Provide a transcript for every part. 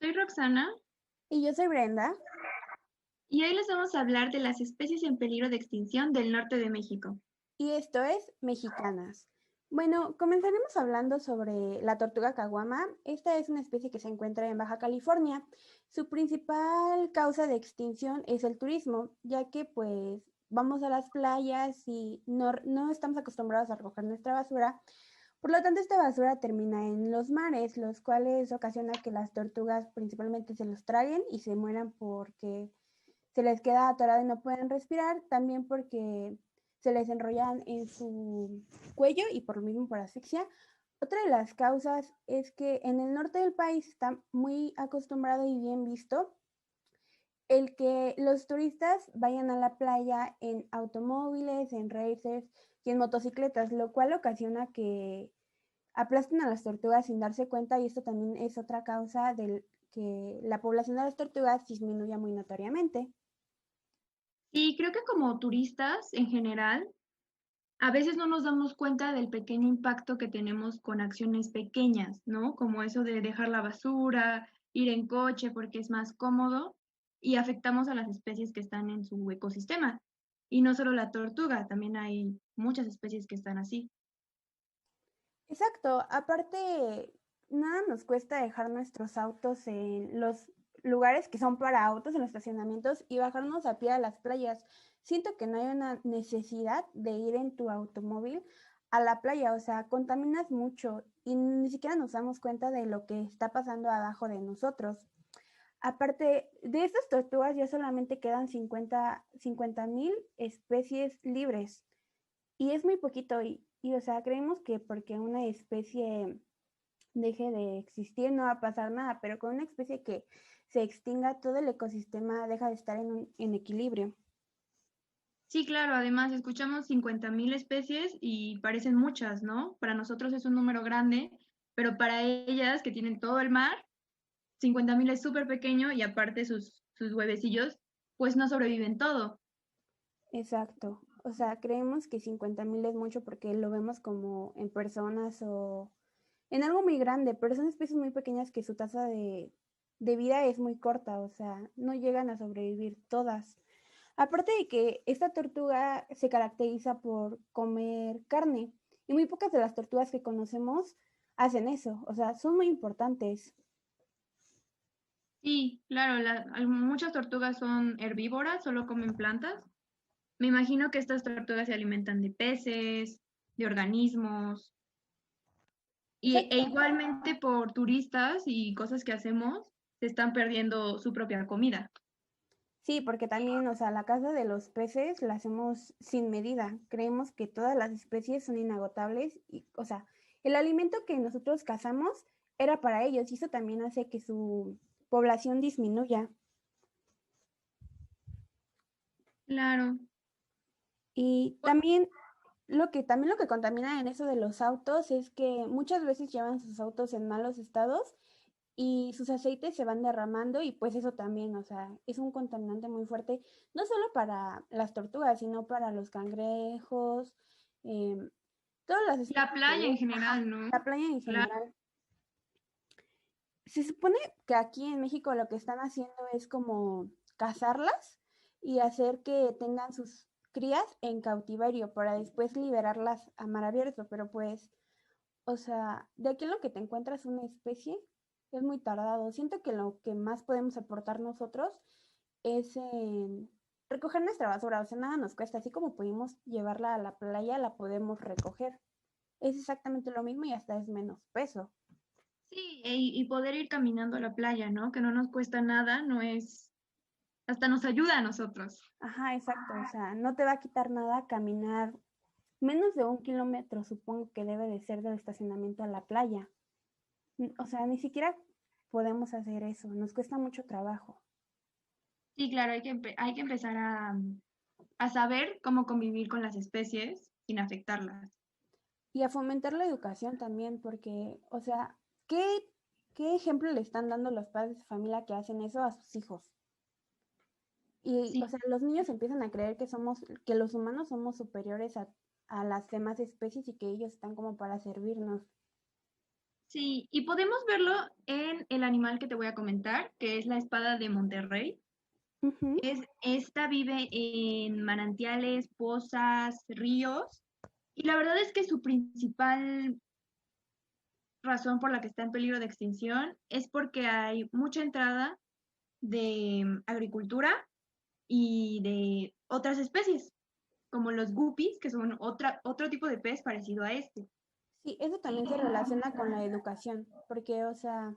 Soy Roxana Y yo soy Brenda. y hoy les vamos a hablar de las especies en peligro de extinción del norte de México. Y esto es Mexicanas. Bueno, comenzaremos hablando sobre la tortuga caguama. Esta es una especie que se encuentra en Baja California. Su principal causa de extinción es el turismo, ya que pues vamos a las playas y no estamos acostumbrados a recoger nuestra basura. Por lo tanto, esta basura termina en los mares, los cuales ocasiona que las tortugas principalmente se los traguen y se mueran porque se les queda atorado y no pueden respirar, también porque se les enrollan en su cuello y por lo mismo por asfixia. Otra de las causas es que en el norte del país está muy acostumbrado y bien visto el que los turistas vayan a la playa en automóviles, en racers y en motocicletas, lo cual ocasiona que aplasten a las tortugas sin darse cuenta, y esto también es otra causa de que la población de las tortugas disminuya muy notoriamente. Y creo que como turistas en general, a veces no nos damos cuenta del pequeño impacto que tenemos con acciones pequeñas, ¿no? Como eso de dejar la basura, ir en coche porque es más cómodo y afectamos a las especies que están en su ecosistema. Y no solo la tortuga, también hay muchas especies que están así. Exacto, aparte, nada nos cuesta dejar nuestros autos en los lugares que son para autos, en los estacionamientos, y bajarnos a pie a las playas. Siento que no hay una necesidad de ir en tu automóvil a la playa, o sea, contaminas mucho y ni siquiera nos damos cuenta de lo que está pasando abajo de nosotros. Aparte de estas tortugas, ya solamente quedan 50,000 especies libres. Y es muy poquito, o sea, creemos que porque una especie deje de existir no va a pasar nada, pero con una especie que se extinga, todo el ecosistema deja de estar en equilibrio. Sí, claro, además escuchamos 50.000 especies y parecen muchas, ¿no? Para nosotros es un número grande, pero para ellas que tienen todo el mar, 50.000 es súper pequeño y aparte sus huevecillos, pues no sobreviven todo. Exacto. O sea, creemos que 50,000 es mucho porque lo vemos como en personas o en algo muy grande, pero son especies muy pequeñas que su tasa de vida es muy corta, o sea, no llegan a sobrevivir todas. Aparte de que esta tortuga se caracteriza por comer carne y muy pocas de las tortugas que conocemos hacen eso, o sea, son muy importantes. Sí, claro, muchas tortugas son herbívoras, solo comen plantas. Me imagino que estas tortugas se alimentan de peces, de organismos, e Exacto. igualmente por turistas y cosas que hacemos, se están perdiendo su propia comida. Sí, porque también, o sea, la caza de los peces la hacemos sin medida. Creemos que todas las especies son inagotables y, o sea, el alimento que nosotros cazamos era para ellos y eso también hace que su población disminuya. Claro. Y también lo que contamina en eso de los autos es que muchas veces llevan sus autos en malos estados y sus aceites se van derramando y pues eso también, o sea, es un contaminante muy fuerte, no solo para las tortugas, sino para los cangrejos, em, todas las La especies de playa en ajá, general, ¿no? la playa en Claro. general. Se supone que aquí en México lo que están haciendo es como cazarlas y hacer que tengan sus crías en cautiverio para después liberarlas a mar abierto, pero pues, o sea, de aquí en lo que te encuentras una especie es muy tardado. Siento que lo que más podemos aportar nosotros es en recoger nuestra basura, o sea, nada nos cuesta, así como pudimos llevarla a la playa, la podemos recoger. Es exactamente lo mismo y hasta es menos peso. Sí, y poder ir caminando a la playa, ¿no? Que no nos cuesta nada, no es, hasta nos ayuda a nosotros. Ajá, exacto, o sea, no te va a quitar nada caminar menos de 1 kilómetro, supongo que debe de ser del estacionamiento a la playa. O sea, ni siquiera podemos hacer eso, nos cuesta mucho trabajo. Sí, claro, hay que empezar a saber cómo convivir con las especies sin afectarlas. Y a fomentar la educación también, porque, o sea, ¿qué, qué ejemplo le están dando los padres de familia que hacen eso a sus hijos? Y, Sí, o sea, los niños empiezan a creer que los humanos somos superiores a las demás especies y que ellos están como para servirnos. Sí, y podemos verlo en el animal que te voy a comentar, que es la espada de Monterrey. Ujú. Esta vive en manantiales, pozas, ríos, y la verdad es que su principal razón por la que está en peligro de extinción es porque hay mucha entrada de agricultura y de otras especies, como los guppies, que son otro tipo de pez parecido a este. Sí, eso también se relaciona con la educación, porque, o sea,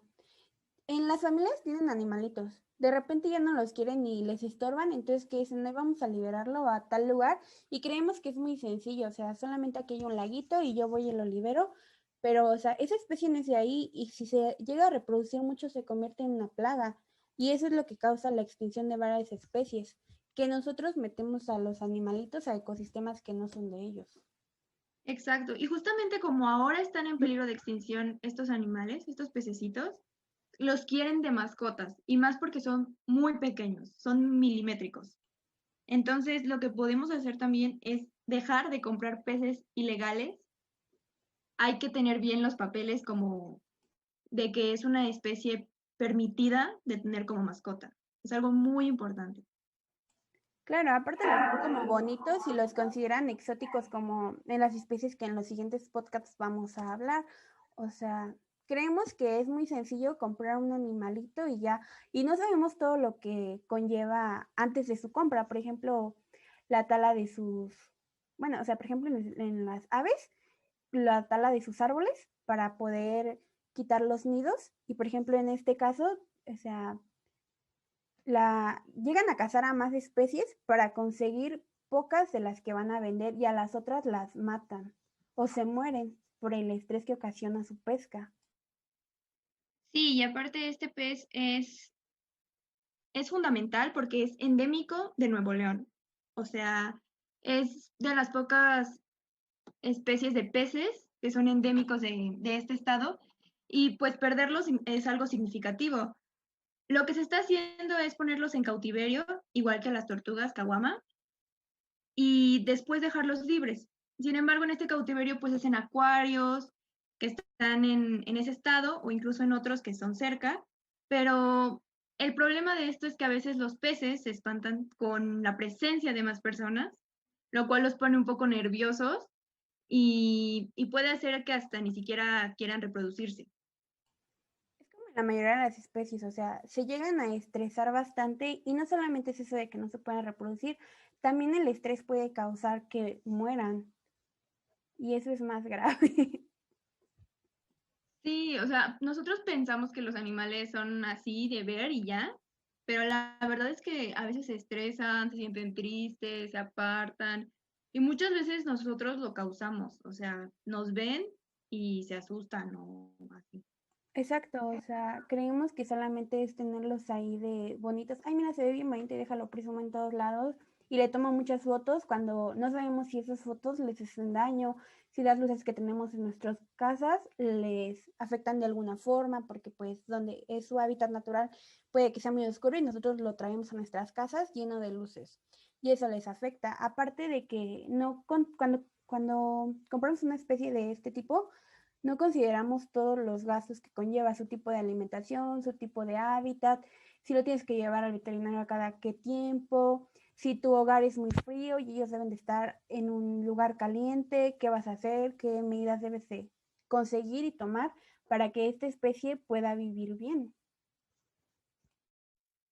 en las familias tienen animalitos. De repente ya no los quieren y les estorban, entonces que dicen, no, vamos a liberarlo a tal lugar y creemos que es muy sencillo, o sea, solamente aquí hay un laguito y yo voy y lo libero, pero, o sea, esa especie no es de ahí y si se llega a reproducir mucho se convierte en una plaga y eso es lo que causa la extinción de varias especies, que nosotros metemos a los animalitos a ecosistemas que no son de ellos. Exacto, y justamente como ahora están en peligro de extinción estos animales, estos pececitos, los quieren de mascotas, y más porque son muy pequeños, son milimétricos. Entonces, lo que podemos hacer también es dejar de comprar peces ilegales. Hay que tener bien los papeles como de que es una especie permitida de tener como mascota. Es algo muy importante. Claro, aparte los ven como bonitos y los consideran exóticos como en las especies que en los siguientes podcasts vamos a hablar. O sea, creemos que es muy sencillo comprar un animalito y ya, y no sabemos todo lo que conlleva antes de su compra. Por ejemplo, la tala de sus, bueno, o sea, por ejemplo, en las aves, la tala de sus árboles para poder quitar los nidos. Y por ejemplo, en este caso, o sea, llegan a cazar a más especies para conseguir pocas de las que van a vender y a las otras las matan o se mueren por el estrés que ocasiona su pesca. Sí, y aparte este pez es fundamental porque es endémico de Nuevo León. O sea, es de las pocas especies de peces que son endémicos de este estado y pues perderlos es algo significativo. Lo que se está haciendo es ponerlos en cautiverio, igual que a las tortugas caguama, y después dejarlos libres. Sin embargo, en este cautiverio pues es en acuarios que están en ese estado o incluso en otros que son cerca, pero el problema de esto es que a veces los peces se espantan con la presencia de más personas, lo cual los pone un poco nerviosos y puede hacer que hasta ni siquiera quieran reproducirse. Es como en la mayoría de las especies, o sea, se llegan a estresar bastante y no solamente es eso de que no se puedan reproducir, también el estrés puede causar que mueran y eso es más grave. Sí, o sea, nosotros pensamos que los animales son así de ver y ya, pero la verdad es que a veces se estresan, se sienten tristes, se apartan y muchas veces nosotros lo causamos, o sea, nos ven y se asustan o así. Exacto, o sea, creemos que solamente es tenerlos ahí de bonitos. Ay, mira, se ve bien bonito y déjalo presumo en todos lados. Y le tomo muchas fotos cuando no sabemos si esas fotos les hacen daño, si las luces que tenemos en nuestras casas les afectan de alguna forma, porque pues donde es su hábitat natural puede que sea muy oscuro y nosotros lo traemos a nuestras casas lleno de luces. Y eso les afecta. Aparte de que no cuando compramos una especie de este tipo, no consideramos todos los gastos que conlleva su tipo de alimentación, su tipo de hábitat, si lo tienes que llevar al veterinario a cada qué tiempo, si tu hogar es muy frío y ellos deben de estar en un lugar caliente, qué vas a hacer, qué medidas debes de conseguir y tomar para que esta especie pueda vivir bien.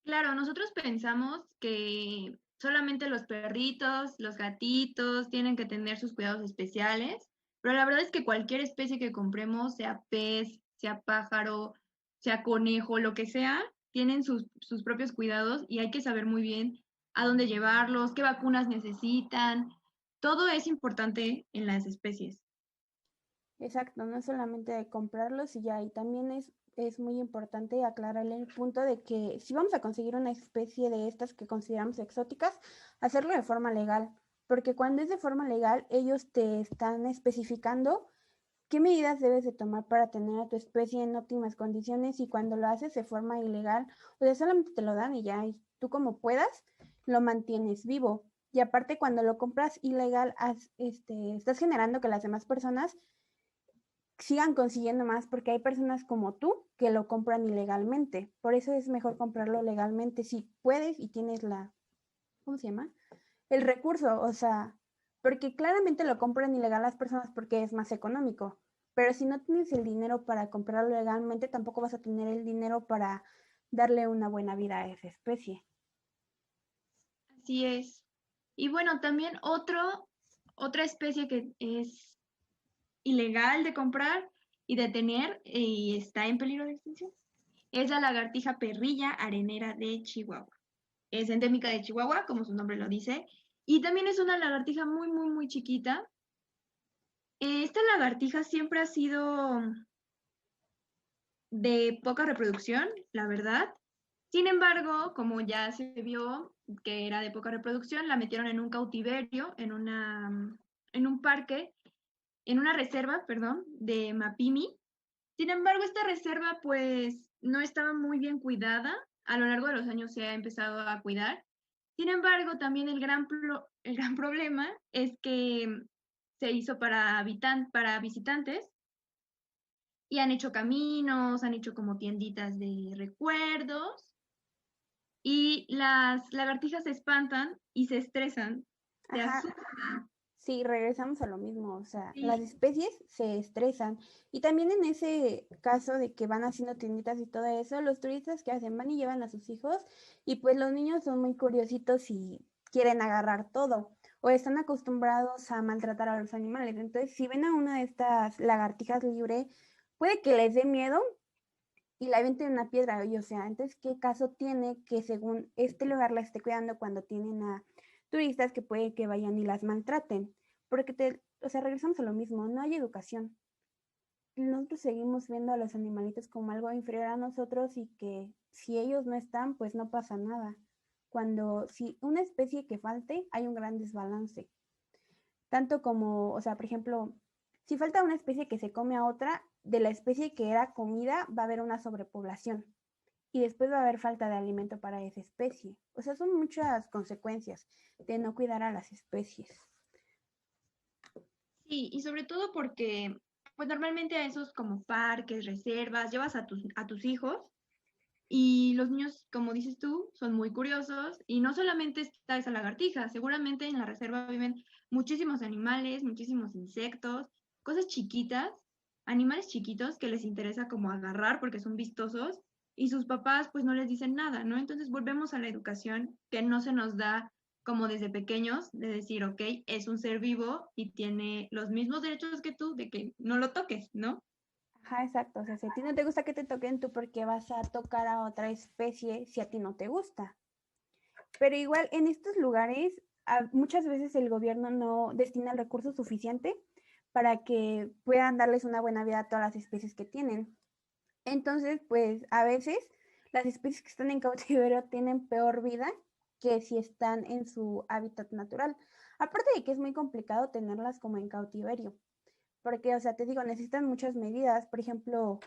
Claro, nosotros pensamos que solamente los perritos, los gatitos tienen que tener sus cuidados especiales, pero la verdad es que cualquier especie que compremos, sea pez, sea pájaro, sea conejo, lo que sea, tienen sus propios cuidados y hay que saber muy bien a dónde llevarlos, qué vacunas necesitan. Todo es importante en las especies. Exacto, no es solamente de comprarlos y ya, y también es muy importante aclararle el punto de que si vamos a conseguir una especie de estas que consideramos exóticas, hacerlo de forma legal, porque cuando es de forma legal, ellos te están especificando qué medidas debes de tomar para tener a tu especie en óptimas condiciones y cuando lo haces de forma ilegal, o sea, solamente te lo dan y ya, y tú como puedas, lo mantienes vivo. Y aparte, cuando lo compras ilegal, estás generando que las demás personas sigan consiguiendo más porque hay personas como tú que lo compran ilegalmente. Por eso es mejor comprarlo legalmente si puedes y tienes la, ¿cómo se llama? El recurso, o sea, porque claramente lo compran ilegal las personas porque es más económico. Pero si no tienes el dinero para comprarlo legalmente, tampoco vas a tener el dinero para darle una buena vida a esa especie. Así es. Y bueno, también otra especie que es ilegal de comprar y de tener y está en peligro de extinción es la lagartija perrilla arenera de Chihuahua. Es endémica de Chihuahua, como su nombre lo dice, y también es una lagartija muy, muy, muy chiquita. Esta lagartija siempre ha sido de poca reproducción, la verdad. Sin embargo, como ya se vio que era de poca reproducción, la metieron en un cautiverio, en un parque, en una reserva, perdón, de Mapimi. Sin embargo, esta reserva pues no estaba muy bien cuidada. A lo largo de los años se ha empezado a cuidar. Sin embargo, también el gran problema es que se hizo para visitantes y han hecho caminos, han hecho como tienditas de recuerdos y las lagartijas se espantan y se estresan, se Ajá, asustan. sí, regresamos a lo mismo, o sea, las Sí, especies se estresan y también en ese caso de que van haciendo tienditas y todo eso, los turistas que hacen van y llevan a sus hijos y pues los niños son muy curiositos y quieren agarrar todo o están acostumbrados a maltratar a los animales. Entonces, si ven a una de estas lagartijas libre, puede que les dé miedo y la avienten una piedra, y, o sea, entonces, ¿qué caso tiene que según este lugar la esté cuidando cuando tienen a turistas que puede que vayan y las maltraten? Porque o sea, regresamos a lo mismo, no hay educación. Nosotros seguimos viendo a los animalitos como algo inferior a nosotros y que si ellos no están, pues no pasa nada. Cuando si una especie que falte, hay un gran desbalance. Tanto como, o sea, por ejemplo, si falta una especie que se come a otra, de la especie que era comida va a haber una sobrepoblación y después va a haber falta de alimento para esa especie. O sea, son muchas consecuencias de no cuidar a las especies. sí, y sobre todo porque, pues normalmente a esos como parques, reservas, llevas a tus hijos y los niños, como dices tú, son muy curiosos y no solamente está esa lagartija, seguramente en la reserva viven muchísimos animales, muchísimos insectos, cosas chiquitas, animales chiquitos que les interesa como agarrar porque son vistosos y sus papás pues no les dicen nada, ¿no? Entonces volvemos a la educación que no se nos da como desde pequeños, de decir, ok, es un ser vivo y tiene los mismos derechos que tú de que no lo toques, ¿no? Ajá, exacto. O sea, si a ti no te gusta que te toquen, tú por qué vas a tocar a otra especie si a ti no te gusta. Pero igual en estos lugares muchas veces el gobierno no destina el recurso suficiente para que puedan darles una buena vida a todas las especies que tienen. Entonces, pues a veces las especies que están en cautiverio tienen peor vida que si están en su hábitat natural. Aparte de que es muy complicado tenerlas como en cautiverio, porque, o sea, te digo, necesitan muchas medidas. Por ejemplo,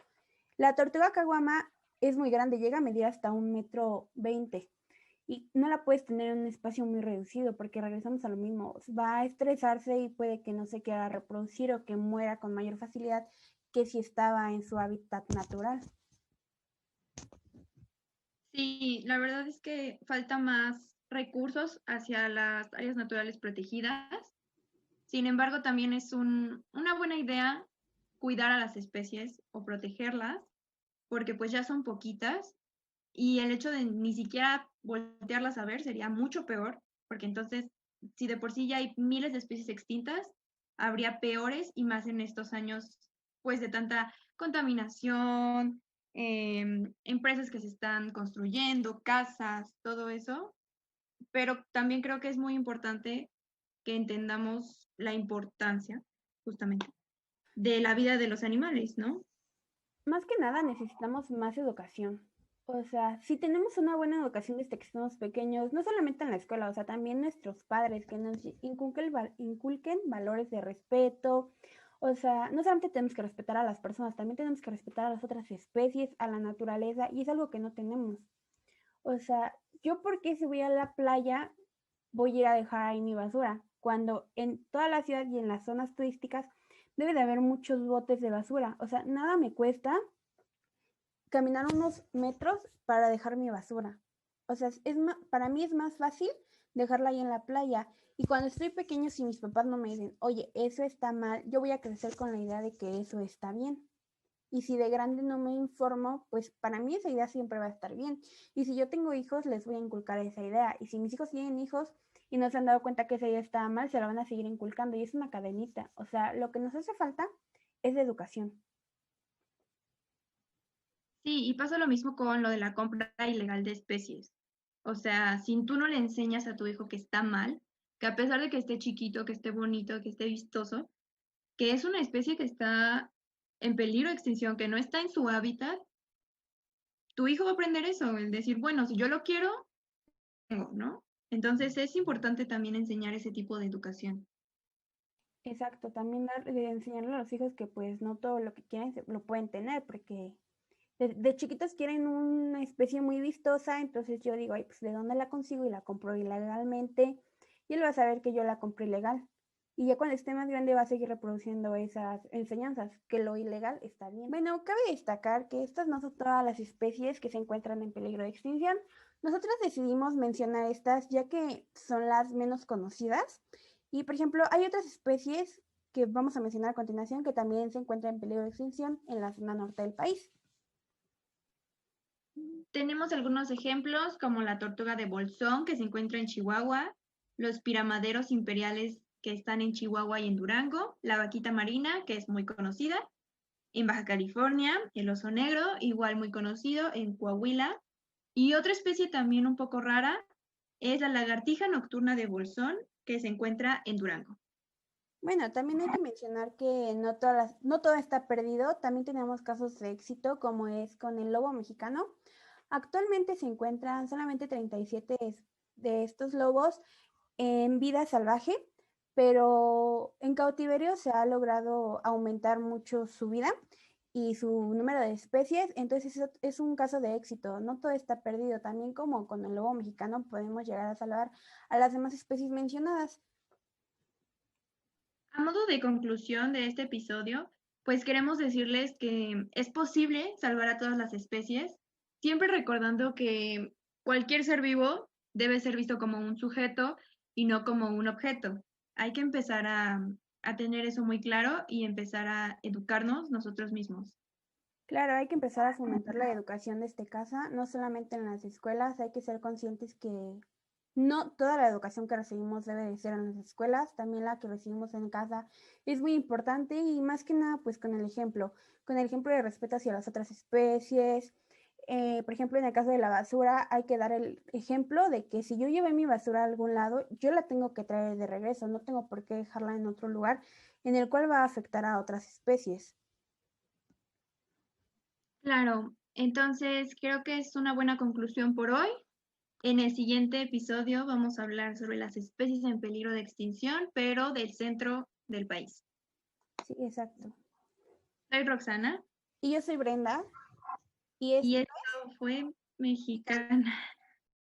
la tortuga caguama es muy grande, llega a medir hasta 1,20 m y no la puedes tener en un espacio muy reducido porque regresamos a lo mismo, va a estresarse y puede que no se quiera reproducir o que muera con mayor facilidad que si estaba en su hábitat natural. Sí, la verdad es que falta más recursos hacia las áreas naturales protegidas. Sin embargo, también es una buena idea cuidar a las especies o protegerlas, porque pues ya son poquitas y el hecho de ni siquiera voltearlas a ver sería mucho peor, porque entonces, si de por sí ya hay miles de especies extintas, habría peores y más en estos años, pues de tanta contaminación, empresas que se están construyendo, casas, todo eso. Pero también creo que es muy importante que entendamos la importancia, justamente, de la vida de los animales, ¿no? Más que nada necesitamos más educación. O sea, si tenemos una buena educación desde que somos pequeños, no solamente en la escuela, o sea, también nuestros padres que nos inculquen valores de respeto. O sea, no solamente tenemos que respetar a las personas, también tenemos que respetar a las otras especies, a la naturaleza, y es algo que no tenemos. O sea, yo porque si voy a la playa voy a ir a dejar ahí mi basura, cuando en toda la ciudad y en las zonas turísticas debe de haber muchos botes de basura. O sea, nada me cuesta caminar unos metros para dejar mi basura. O sea, para mí es más fácil dejarla ahí en la playa. Y cuando estoy pequeño, si mis papás no me dicen, oye, eso está mal, yo voy a crecer con la idea de que eso está bien. Y si de grande no me informo, pues para mí esa idea siempre va a estar bien. Y si yo tengo hijos, les voy a inculcar esa idea. Y si mis hijos tienen hijos y no se han dado cuenta que esa idea está mal, se la van a seguir inculcando. Y es una cadenita. O sea, lo que nos hace falta es de educación. Sí, y pasa lo mismo con lo de la compra ilegal de especies. O sea, si tú no le enseñas a tu hijo que está mal, que a pesar de que esté chiquito, que esté bonito, que esté vistoso, que es una especie que está en peligro de extinción, que no está en su hábitat, tu hijo va a aprender eso, el decir, bueno, si yo lo quiero, tengo, ¿no? Entonces es importante también enseñar ese tipo de educación. Exacto, también enseñarle a los hijos que pues no todo lo que quieren lo pueden tener, porque de chiquitos quieren una especie muy vistosa, entonces yo digo, ay, pues ¿de dónde la consigo? Y la compro ilegalmente, y él va a saber que yo la compré ilegal. Y ya cuando esté más grande va a seguir reproduciendo esas enseñanzas, que lo ilegal está bien. Bueno, cabe destacar que estas no son todas las especies que se encuentran en peligro de extinción. Nosotros decidimos mencionar estas ya que son las menos conocidas. Y por ejemplo, hay otras especies que vamos a mencionar a continuación que también se encuentran en peligro de extinción en la zona norte del país. Tenemos algunos ejemplos como la tortuga de Bolsón que se encuentra en Chihuahua, los piramaderos imperiales que están en Chihuahua y en Durango, la vaquita marina que es muy conocida en Baja California, el oso negro igual muy conocido en Coahuila y otra especie también un poco rara es la lagartija nocturna de Bolsón que se encuentra en Durango. Bueno, también hay que mencionar que no todo está perdido. También tenemos casos de éxito, como es con el lobo mexicano. Actualmente se encuentran solamente 37 de estos lobos en vida salvaje, pero en cautiverio se ha logrado aumentar mucho su vida y su número de especies. Entonces eso es un caso de éxito. No todo está perdido. También como con el lobo mexicano podemos llegar a salvar a las demás especies mencionadas. A modo de conclusión de este episodio, pues queremos decirles que es posible salvar a todas las especies, siempre recordando que cualquier ser vivo debe ser visto como un sujeto y no como un objeto. Hay que empezar a tener eso muy claro y empezar a educarnos nosotros mismos. Claro, hay que empezar a fomentar la educación desde casa, no solamente en las escuelas, hay que ser conscientes que no toda la educación que recibimos debe de ser en las escuelas, también la que recibimos en casa es muy importante y más que nada pues con el ejemplo de respeto hacia las otras especies. Por ejemplo, en el caso de la basura hay que dar el ejemplo de que si yo llevé mi basura a algún lado, yo la tengo que traer de regreso, no tengo por qué dejarla en otro lugar en el cual va a afectar a otras especies. Claro, entonces creo que es una buena conclusión por hoy. En el siguiente episodio vamos a hablar sobre las especies en peligro de extinción, pero del centro del país. Sí, exacto. Soy Roxana Y yo soy Brenda y y esto esto fue Mexicana.